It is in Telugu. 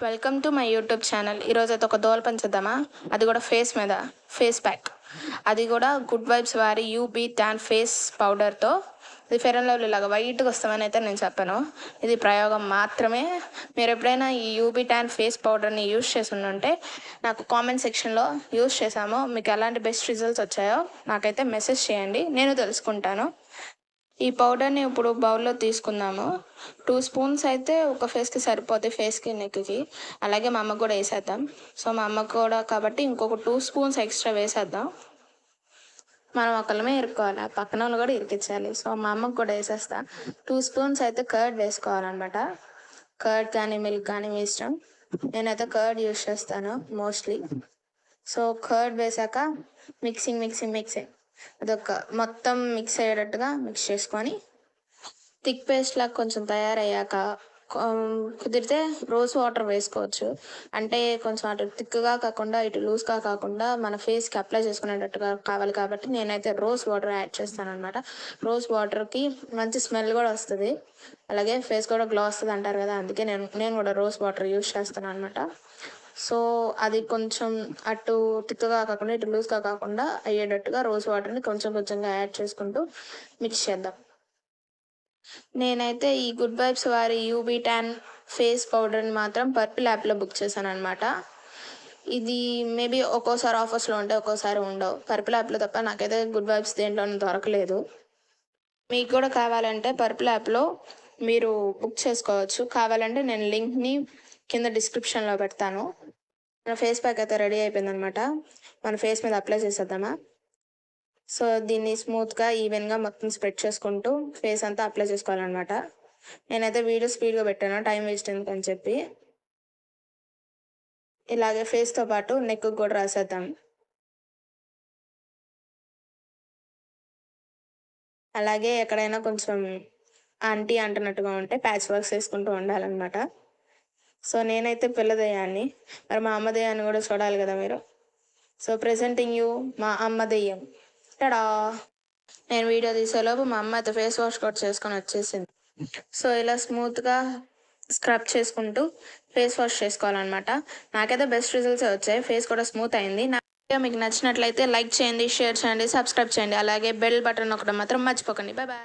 Welcome to my YouTube channel. ఈరోజు అయితే ఒక దోల పంచేద్దామా, అది కూడా ఫేస్ మీద. ఫేస్ ప్యాక్, అది కూడా గుడ్ వైబ్స్ వారి యూబీ ట్యాన్ ఫేస్ పౌడర్తో. ఇది ఫెయిర్ అండ్ లవ్లీ లాగా వైట్గా వస్తామని అయితే నేను చెప్పాను. ఇది ప్రయోగం మాత్రమే. మీరు ఎప్పుడైనా ఈ యూబీ ట్యాన్ ఫేస్ పౌడర్ని యూజ్ చేసి ఉంటే నాకు కామెంట్ సెక్షన్లో యూజ్ చేసామో మీకు ఎలాంటి బెస్ట్ రిజల్ట్స్ వచ్చాయో నాకైతే మెసేజ్ చేయండి, నేను తెలుసుకుంటాను. ఈ పౌడర్ని ఇప్పుడు బౌల్లో తీసుకుందాము. 2 స్పూన్స్ అయితే ఒక ఫేస్కి సరిపోతాయి, ఫేస్కి నెక్కి. అలాగే మా అమ్మకు కూడా వేసేద్దాం. సో మా అమ్మకు కూడా కాబట్టి ఇంకొక 2 స్పూన్స్ ఎక్స్ట్రా వేసేద్దాం. మనం ఒకళ్ళమే ఇరుక్కోవాలి, ఆ పక్కన వాళ్ళు కూడా ఇరికించాలి. సో మా అమ్మకు కూడా వేసేస్తా. 2 స్పూన్స్ అయితే కర్డ్ వేసుకోవాలన్నమాట. కర్డ్ కానీ మిల్క్ కానీ మీ ఇష్టం. నేనైతే కర్డ్ యూజ్ చేస్తాను మోస్ట్లీ. సో కర్డ్ వేసాక మిక్సింగ్ అదొక మొత్తం మిక్స్ అయ్యేటట్టుగా మిక్స్ చేసుకొని థిక్ పేస్ట్ లాగా కొంచెం తయారయ్యాక కుదిరితే రోజ్ వాటర్ వేసుకోవచ్చు. అంటే కొంచెం అటు థిక్గా కాకుండా ఇటు లూజ్గా కాకుండా మన ఫేస్కి అప్లై చేసుకునేటట్టుగా కావాలి కాబట్టి నేనైతే రోజ్ వాటర్ యాడ్ చేస్తాను అనమాట. రోజ్ వాటర్కి మంచి స్మెల్ కూడా వస్తుంది, అలాగే ఫేస్ కూడా గ్లో వస్తుంది అంటారు కదా, అందుకే నేను కూడా రోజ్ వాటర్ యూజ్ చేస్తాను అనమాట. సో అది కొంచెం అటు థిక్గా కాకుండా ఇటు లూజ్గా కాకుండా అయ్యేటట్టుగా రోజ్ వాటర్ని కొంచెంగా యాడ్ చేసుకుంటూ మిక్స్ చేద్దాం. నేనైతే ఈ గుడ్ వైబ్స్ వారి యూబీ ట్యాన్ ఫేస్ పౌడర్ని మాత్రం పర్పుల్ యాప్లో బుక్ చేశాను అనమాట. ఇది మేబీ ఒక్కోసారి ఆఫర్స్లో ఉంటాయి, ఒక్కోసారి ఉండవు. పర్పుల్ యాప్లో తప్ప నాకైతే గుడ్ వైబ్స్ దేంట్లోనూ దొరకలేదు. మీకు కూడా కావాలంటే పర్పుల్ యాప్లో మీరు బుక్ చేసుకోవచ్చు. కావాలంటే నేను లింక్ని కింద డిస్క్రిప్షన్లో పెడతాను. మన ఫేస్ ప్యాక్ అయితే రెడీ అయిపోయిందనమాట. మన ఫేస్ మీద అప్లై చేసేద్దామా. సో దీన్ని స్మూత్గా ఈవెన్గా మొత్తం స్ప్రెడ్ చేసుకుంటూ ఫేస్ అంతా అప్లై చేసుకోవాలన్నమాట. నేనైతే వీడియో స్పీడ్గా పెట్టాను, టైం వేస్ట్ ఎందుకని చెప్పి. ఇలాగే ఫేస్తో పాటు నెక్ కూడా రాసేద్దాం. అలాగే ఎక్కడైనా కొంచెం అంటున్నట్టుగా ఉంటే ప్యాచ్ వర్క్స్ వేసుకుంటూ ఉండాలన్నమాట. సో నేనైతే పిల్ల దెయ్యాన్ని, మరి మా అమ్మ దెయ్యాన్ని కూడా చూడాలి కదా మీరు. సో ప్రెజెంటింగ్ యూ మా అమ్మ దెయ్యం. టడా! నేను వీడియో తీసేలోపు మా అమ్మ అయితే ఫేస్ వాష్ కూడా చేసుకొని వచ్చేసింది. సో ఇలా స్మూత్గా స్క్రబ్ చేసుకుంటూ ఫేస్ వాష్ చేసుకోవాలన్నమాట. నాకైతే బెస్ట్ రిజల్ట్స్ వచ్చాయి, ఫేస్ కూడా స్మూత్ అయింది. నా వీడియో మీకు నచ్చినట్లయితే లైక్ చేయండి, షేర్ చేయండి, సబ్స్క్రైబ్ చేయండి. అలాగే బెల్ బటన్ ఒకటి మాత్రం మర్చిపోకండి. Bye bye.